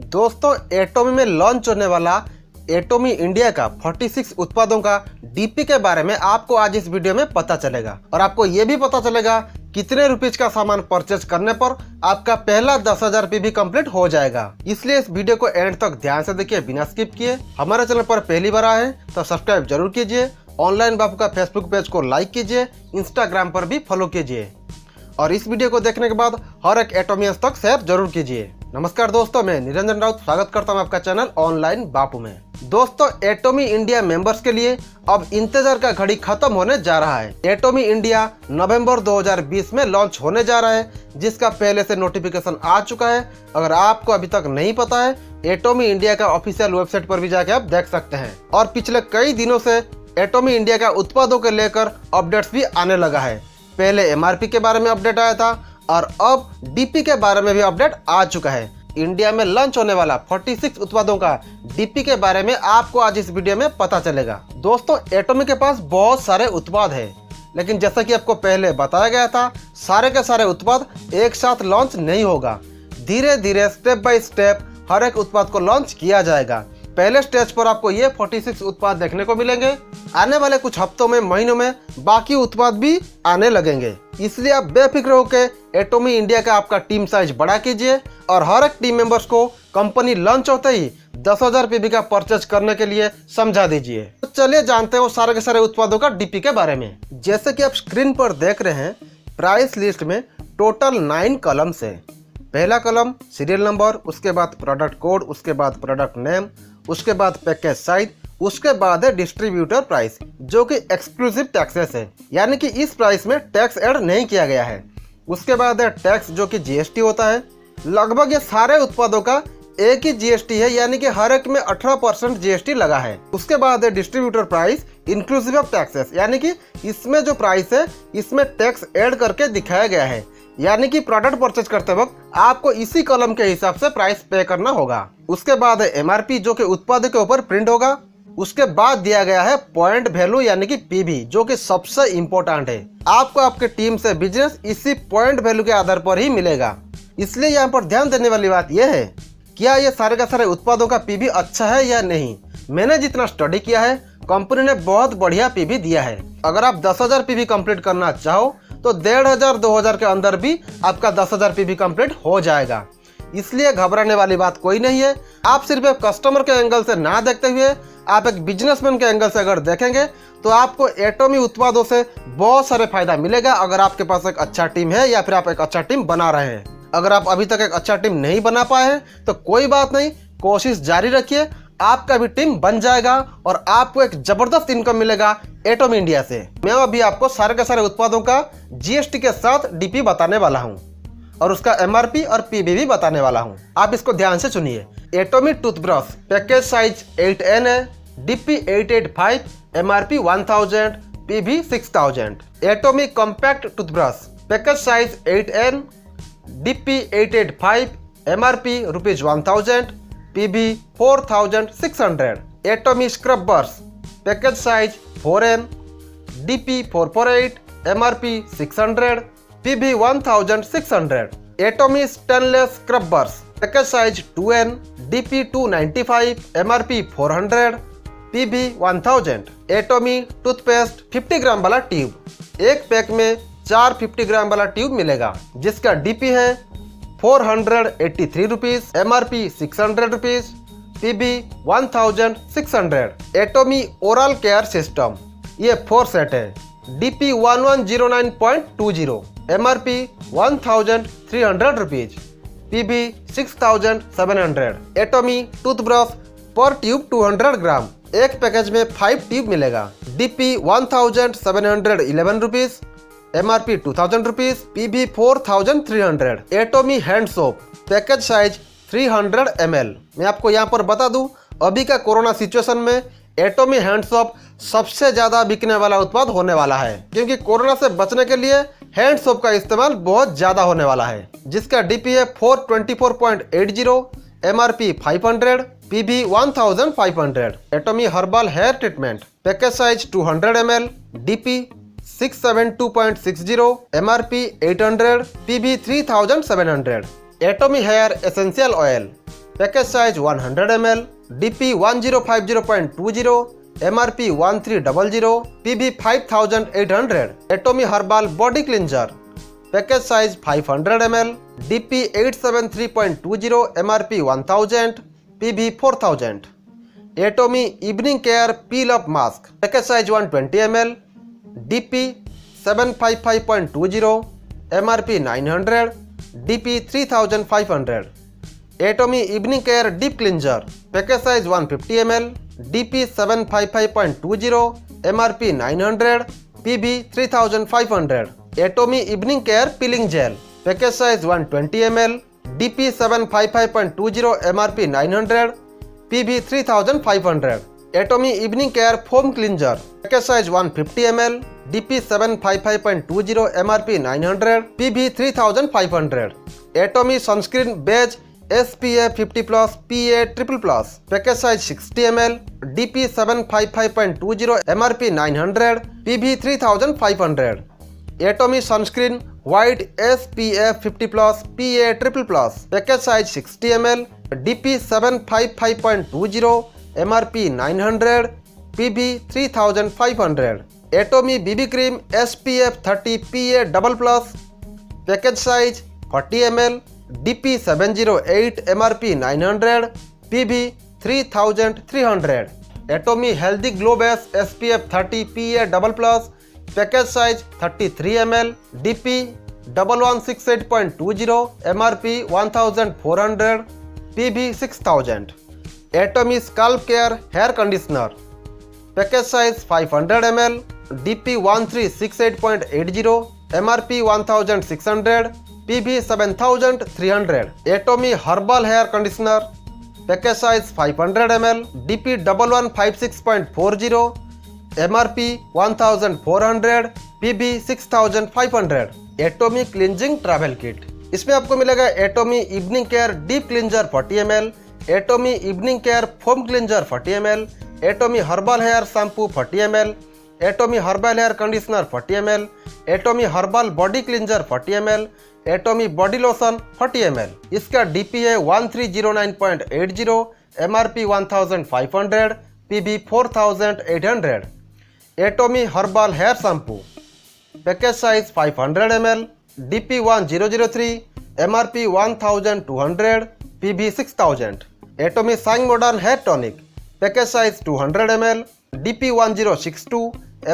दोस्तों, एटोमी में लॉन्च होने वाला एटोमी इंडिया का 46 उत्पादों का डीपी के बारे में आपको आज इस वीडियो में पता चलेगा और आपको ये भी पता चलेगा कितने रुपीज का सामान परचेज करने पर आपका पहला 10,000 पीबी कंप्लीट हो जाएगा। इसलिए इस वीडियो को एंड तक ध्यान से देखिए, बिना स्किप किए। हमारे चैनल पर पहली बार आए हैं तो सब्सक्राइब जरूर कीजिए। ऑनलाइन बापू का फेसबुक पेज को लाइक कीजिए, इंस्टाग्राम पर भी फॉलो कीजिए और इस वीडियो को देखने के बाद हर एक एटोमियंस तक शेयर जरूर कीजिए। नमस्कार दोस्तों, मैं निरंजन राउत स्वागत करता हूं आपका चैनल ऑनलाइन बापू में। दोस्तों, एटोमी इंडिया मेंबर्स के लिए अब इंतजार का घड़ी खत्म होने जा रहा है। एटोमी इंडिया नवंबर 2020 में लॉन्च होने जा रहा है, जिसका पहले से नोटिफिकेशन आ चुका है। अगर आपको अभी तक नहीं पता है, एटोमी इंडिया का ऑफिशियल वेबसाइट पर भी जाके आप देख सकते हैं। और पिछले कई दिनों से एटोमी इंडिया का उत्पादों को लेकर अपडेट्स भी आने लगा है। पहले एमआरपी के बारे में अपडेट आया था और अब डीपी के बारे में भी अपडेट आ चुका है। इंडिया में लॉन्च होने वाला 46 उत्पादों का डीपी के बारे में आपको आज इस वीडियो में पता चलेगा। दोस्तों, एटोमी के पास बहुत सारे उत्पाद है, लेकिन जैसा कि आपको पहले बताया गया था, सारे के सारे उत्पाद एक साथ लॉन्च नहीं होगा। धीरे धीरे स्टेप बाय स्टेप हर एक उत्पाद को लॉन्च किया जाएगा। पहले स्टेज पर आपको ये 46 उत्पाद देखने को मिलेंगे। आने वाले कुछ हफ्तों में, महीनों में बाकी उत्पाद भी आने लगेंगे। इसलिए आप बेफिक्र होकर एटोमी इंडिया का आपका टीम साइज बड़ा कीजिए और हर एक टीम मेंबर्स को कंपनी लॉन्च होते ही 10,000 पीबी का परचेज करने के लिए समझा दीजिए। तो चलिए जानते हैं वो सारे के सारे उत्पादों का डीपी के बारे में। जैसे कि आप स्क्रीन पर देख रहे हैं, प्राइस लिस्ट में टोटल 9 कॉलम्स है। पहला कॉलम सीरियल नंबर, उसके बाद प्रोडक्ट कोड, उसके बाद प्रोडक्ट नेम, उसके बाद पैकेज साइज, उसके बाद है डिस्ट्रीब्यूटर प्राइस, जो कि एक्सक्लूसिव टैक्सेस है, यानी कि इस प्राइस में टैक्स ऐड नहीं किया गया है। उसके बाद है टैक्स, जो कि जीएसटी होता है। लगभग ये सारे उत्पादों का एक ही जीएसटी है, यानी कि हर एक में 18% जीएसटी लगा है। उसके बाद है distributor price inclusive of taxes, यानी कि इसमें जो प्राइस है इसमें टैक्स ऐड करके दिखाया गया है, यानी कि प्रोडक्ट परचेज करते वक्त आपको इसी कॉलम के हिसाब से प्राइस पे करना होगा। उसके बाद है एमआरपी, जो कि उत्पाद के ऊपर प्रिंट होगा। उसके बाद दिया गया है पॉइंट वैल्यू, यानी कि पीवी, जो कि सबसे इम्पोर्टेंट है। आपको आपके टीम से बिजनेस इसी पॉइंट वैल्यू के आधार पर ही मिलेगा। इसलिए यहाँ पर ध्यान देने वाली बात यह है, क्या ये सारे का सारे उत्पादों का पीवी अच्छा है या नहीं। मैंने जितना स्टडी किया है, कंपनी ने बहुत बढ़िया पीवी दिया है। अगर आप 10,000 पीवी कंप्लीट करना चाहो तो 1,500-2,000 के अंदर भी आपका 10,000 पीवी कंप्लीट हो जाएगा। इसलिए घबराने वाली बात कोई नहीं है। आप सिर्फ एक कस्टमर के एंगल से ना देखते हुए आप एक बिजनेसमैन के एंगल से अगर देखेंगे तो आपको एटोमी उत्पादों से बहुत सारे फायदा मिलेगा। अगर आपके पास एक अच्छा टीम है या फिर आप एक अच्छा टीम बना रहे हैं। अगर आप अभी तक एक अच्छा टीम नहीं बना पाए हैं तो कोई बात नहीं, कोशिश जारी रखिए, आपका भी टीम बन जाएगा और आपको एक जबरदस्त इनकम मिलेगा एटोमी इंडिया से। मैं अभी आपको सारे के सारे उत्पादों का जीएसटी के साथ डीपी बताने वाला हूं और उसका एमआरपी और पीवी भी बताने वाला हूं। आप इसको ध्यान से सुनिए। Atomy toothbrush package size 8N है, DP 885, MRP 1000, PV 6000। Atomy compact toothbrush package size 8N, DP 885, MRP ₹1000, PV 4600। Atomy scrub brush package size 4N, DP 448, MRP 600, PV 1600। Atomy stainless scrub brush package size 2N, DP 295, MRP 400, PV 1000। Atomy toothpaste 50 ग्राम वाला tube, एक pack में 4 50 ग्राम वाला tube मिलेगा, जिसका DP है 483 rupees, MRP 600 rupees, PB 1600। Atomy oral care system, ये 4 set है, DP 1109.20, MRP 1300 rupees, PB 6700। Atomy toothbrush पर ट्यूब 200 ग्राम, एक पैकेज में 5 ट्यूब मिलेगा, DP 1711 rupees, MRP 2000 rupees, PV 4300। Atomy hand soap package size 300 ml। मैं आपको यहाँ पर बता दूं, अभी का कोरोना सिचुएशन में एटोमी हैंड सोप सबसे ज्यादा बिकने वाला उत्पाद होने वाला है, क्योंकि कोरोना से बचने के लिए हैंड सोप का इस्तेमाल बहुत ज्यादा होने वाला है, जिसका डीपी है 424.80, MRP 500, PV 1500। Atomy herbal hair treatment package size 200 ml, DP 672.60, MRP 800, PV 3700। Atomy hair essential oil package size 100 ml, DP 1050.20, MRP 1300, PB 5800, Atomy herbal body cleanser, package size 500 ml, DP 873.20, MRP 1000, PB 4000, Atomy evening care peel up mask, package size 120 ml, DP 755.20, MRP 900, DP 3500, Atomy evening care deep cleanser, package size 150 ml, DP 755.20, MRP 900, PB 3500, Atomy evening care peeling gel, package size 120 ml, DP 755.20, MRP 900, PB 3500, Atomy evening care foam cleanser, package size 150 ml, DP 755.20, MRP 900, PB 3500, Atomy sunscreen beige SPF 50+, PA++, package size 60 ml, DP 755.20, MRP 900, PB 3500, Atomy sunscreen white SPF 50+, PA++, package size 60 ml, DP 755.20, MRP 900, PB 3500, Atomy BB cream SPF 30, PA++, package size 40 ml, DP 708, MRP 900, PB 3300, Atomy healthy glow base SPF 30, PA++, package size 33 ml, DP 1168.20, MRP 1400, PB 6000, Atomy scalp care hair conditioner, package size 500 ml, DP 1368.80, MRP 1600, PB 7300, Atomy herbal hair conditioner, package size 500 ml, DP 1156.40, MRP 1400, PB 6500, Atomy cleansing travel kit. इसमें आपको मिलेगा Atomy evening care deep cleanser 40 ml, Atomy evening care foam cleanser 40 ml, Atomy herbal hair shampoo 40 ml, Atomy herbal hair conditioner 40 ml, Atomy herbal body cleanser 40 ml, Atomy body lotion 40 ml। इसका DP है 1309.80, MRP 1500, PB 4800, Atomy herbal hair shampoo, package size 500 ml, DP 1003, MRP 1200, PB 6000, Atomy sign modern hair tonic, package size 200 ml, DP 1062,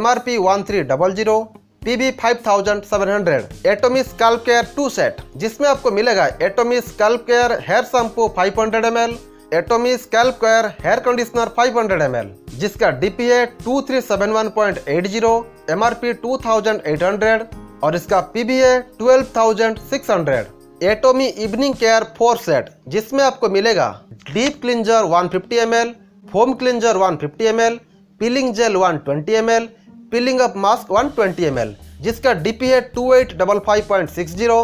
MRP 1300, PB 5700, Atomy scalp care 2 set, जिसमें आपको मिलेगा Atomy scalp care hair shampoo 500 ml, Atomy scalp care hair conditioner 500 ml, जिसका DP है 2371.80, MRP 2800 और इसका PB है 12600, Atomy evening care 4 set, जिसमें आपको मिलेगा deep cleanser 150 ml, foam cleanser 150 ml, piling jail 120 ml, piling up mask 120 ml, जिसका DP है 2855.60,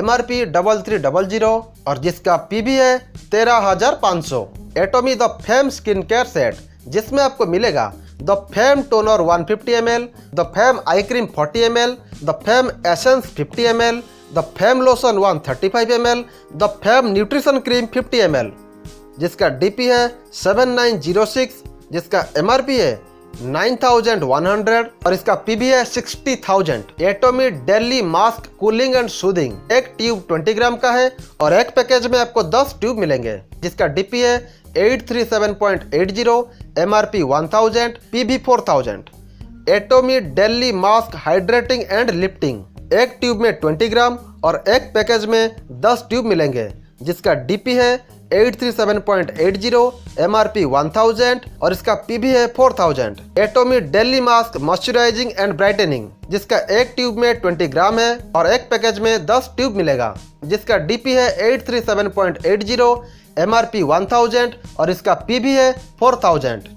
MRP 3300 और जिसका PB है 13500, Atomy the fame skin care set, जिसमें आपको मिलेगा the fame toner 150 ml, the fame eye cream 40 ml, the fame essence 50 ml, the fame lotion 135 ml, the fame nutrition cream 50 ml, जिसका DP है 7906, जिसका MRP है 9100 और इसका PB है 60000। Atomy daily mask cooling and soothing, एक tube 20 ग्राम का है और एक पैकेज में आपको 10 ट्यूब मिलेंगे, जिसका DP है 837.80, MRP 1000, PB 4000। Atomy daily mask hydrating and lifting, एक ट्यूब में 20 ग्राम और एक पैकेज में 10 ट्यूब मिलेंगे, जिसका DP है 837.80, MRP 1000 और इसका PB है 4000। Atomy daily mask moisturising and brightening, जिसका एक ट्यूब में 20 ग्राम है और एक पैकेज में 10 ट्यूब मिलेगा, जिसका DP है 837.80, MRP 1000 और इसका PB है 4000।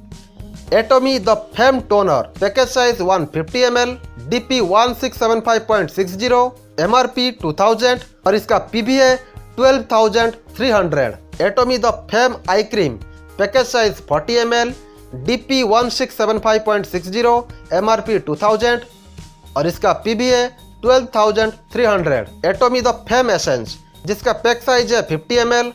Atomy the fame toner, package size 150 ml, DP 1675.60, MRP 2000 और इसका PB है 12300। Atomy the fame eye cream, package size 40 ml, DP 1675.60, MRP 2000 और इसका PB है 12300। एटोमी द फेम एसेंस, जिसका पैक साइज है 50 ml,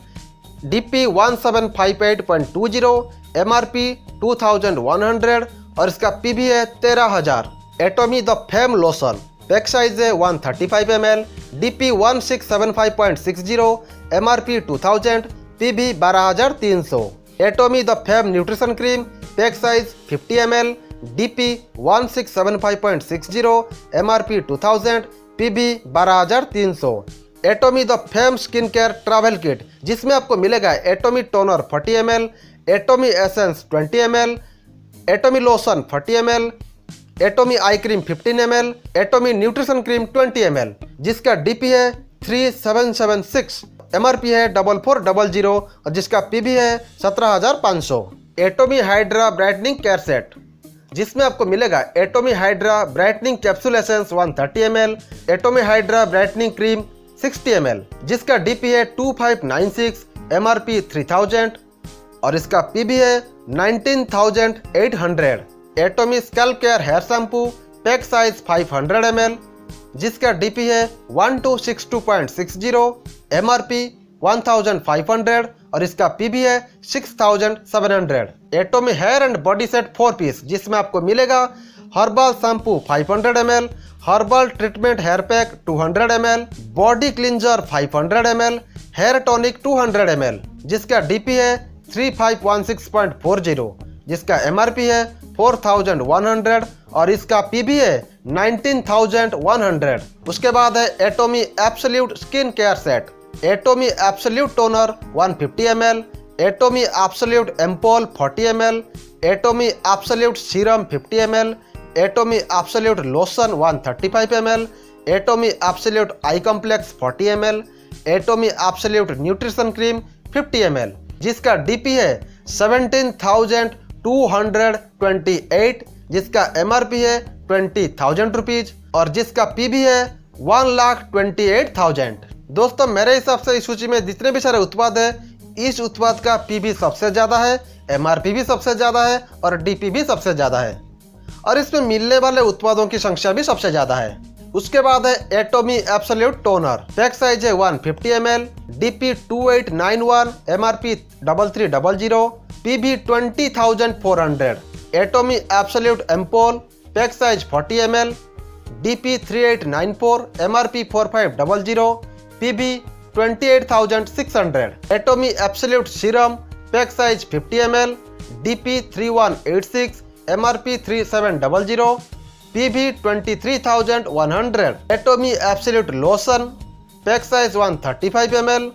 DP 1758.20, MRP 2100 और इसका PV है 13000। Atomy the fame lotion, pack size है 135 ml, DP 1675.60, MRP 2000, PV 12300। Atomy the fame nutrition cream, pack size 50 ml, DP 1675.60, MRP 2000, PV 12300। Atomy the fame skin care travel kit, जिसमें आपको मिलेगा Atomy toner 40 ml, Atomy essence 20 ml, Atomy lotion 40 ml, Atomy eye cream 15 ml, Atomy nutrition cream 20 ml, जिसका DP है 3776, MRP है 4400 और जिसका PV है 17500। Atomy hydra brightening care set, जिसमें आपको मिलेगा Atomy hydra brightening capsule essence 130 ml, Atomy hydra brightening cream 60 ml, जिसका DP है 2596, MRP 3000 और इसका PV है 19800। Atomy scalp care hair shampoo, pack size 500 ml, जिसका DP है 1262.60, MRP 1500 और इसका PV है 6700। Atomy hair and body set 4 piece, जिसमें आपको मिलेगा herbal shampoo 500 ml, herbal treatment hair pack 200 ml, body cleanser 500 ml, hair tonic 200 ml, जिसका DP है 3516.40, जिसका MRP है 4100 और इसका PV है 19100। उसके बाद है Atomy absolute skin care set, Atomy absolute toner 150 ml, Atomy absolute ampoule 40 ml, Atomy absolute serum 50 ml, Atomy absolute lotion 135 ml, Atomy absolute eye complex 40 ml, Atomy absolute nutrition cream 50 ml, जिसका DP है 17228, जिसका MRP है 20,000 rupees और जिसका PV है 1,28,000। दोस्तों मेरे हिसाब से इस सूची में जितने भी सारे उत्पाद है, इस उत्पाद का PV सबसे ज़्यादा है, MRP भी सबसे ज़्यादा है और DP भी सबसे ज़्यादा है और इसमें मिलने वाले उत्पादों की संख्या भी सबसे ज़्यादा है। उसके बाद है Atomy absolute toner, pack size है 150 ml, DP 2891, MRP 3300, PV 20,400। Atomy absolute ampoule, pack size 40 ml, DP 3894, MRP 4500, PV 28,600। Atomy absolute serum, pack size 50 ml, DP 3186, MRP 3700, PV 23,100। Atomy absolute lotion, pack size 135 ml,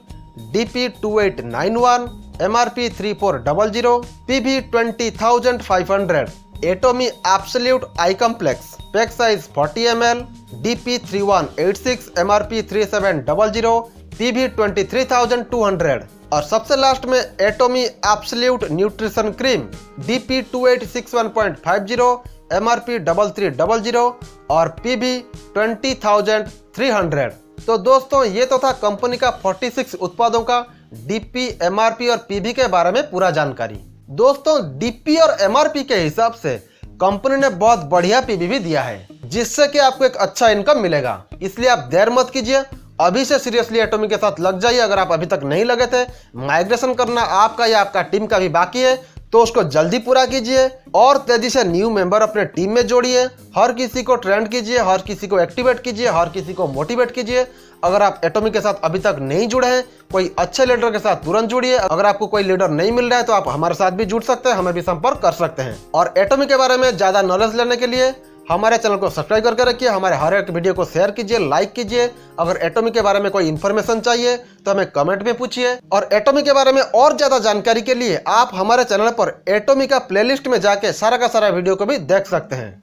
DP 2891, MRP 3400, PV 20,500। Atomy absolute eye complex, pack size 40 ml, DP 3186, MRP 3700, PV 23,200 और सबसे last में Atomy absolute nutrition cream, DP 2861.50, MRP 3300 और PV 20,300। तो दोस्तों ये तो था company का 46 उत्पादों का DP, MRP और PV के बारे में पूरा जानकारी। दोस्तों DP और MRP के हिसाब से कंपनी ने बहुत बढ़िया PV भी दिया है, जिससे कि आपको एक अच्छा इनकम मिलेगा। इसलिए आप देर मत कीजिए, अभी से सीरियसली एटोमी के साथ लग जाइए। अगर आप अभी तक नहीं लगे थे, माइग्रेशन करना आपका या आपका टीम का भी बाकी है तो उसको जल्दी पूरा कीजिए और तेजी से न्यू मेंबर अपने टीम में जोड़िए। हर किसी को ट्रेंड कीजिए, हर किसी को एक्टिवेट कीजिए, हर किसी को मोटिवेट कीजिए। अगर आप एटोमी के साथ अभी तक नहीं जुड़े हैं, कोई अच्छे लीडर के साथ तुरंत जुड़िए। अगर आपको कोई लीडर नहीं मिल रहा है तो आप हमारे साथ भी जुड़ सकते हैं, हमें भी संपर्क कर सकते हैं। और एटोमी के बारे में ज्यादा नॉलेज लेने के लिए हमारे चैनल को सब्सक्राइब करके रखिए, हमारे हर एक वीडियो को शेयर कीजिए, लाइक कीजिए। अगर एटोमी के बारे में कोई इन्फॉर्मेशन चाहिए तो हमें कमेंट में पूछिए। और एटोमी के बारे में और ज्यादा जानकारी के लिए आप हमारे चैनल पर एटोमी का प्लेलिस्ट में जाके सारा का सारा वीडियो को भी देख सकते हैं।